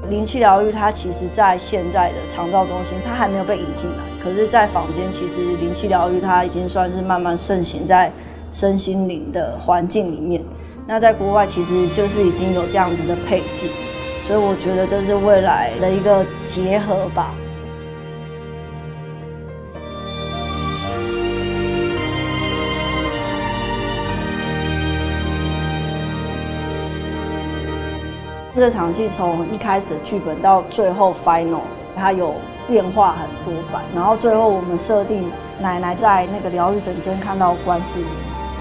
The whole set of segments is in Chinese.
灵气疗愈它其实在现在的长照中心它还没有被引进来，可是在坊间其实灵气疗愈它已经算是慢慢盛行在身心灵的环境里面。那在国外其实就是已经有这样子的配置，所以我觉得这是未来的一个结合吧。这场戏从一开始的剧本到最后 final， 它有变化很多版，然后最后我们设定奶奶在那个疗愈诊间看到观世音，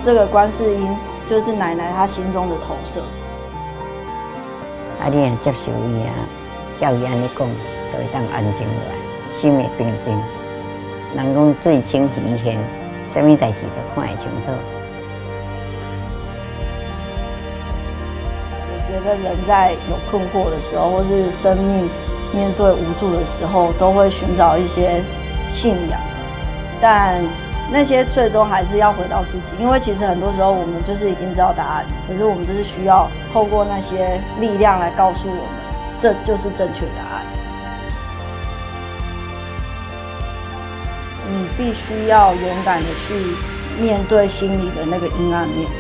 这个观世音就是奶奶她心中的投射。你若接受伊照伊安尼讲，就会当安静落来，心会平静。人讲水清鱼现，什么代志都看会清楚。我觉得人在有困惑的时候，或是生命面对无助的时候，都会寻找一些信仰，但那些最终还是要回到自己，因为其实很多时候我们就是已经知道答案，可是我们就是需要透过那些力量来告诉我们，这就是正确答案。你必须要勇敢的去面对心里的那个阴暗面。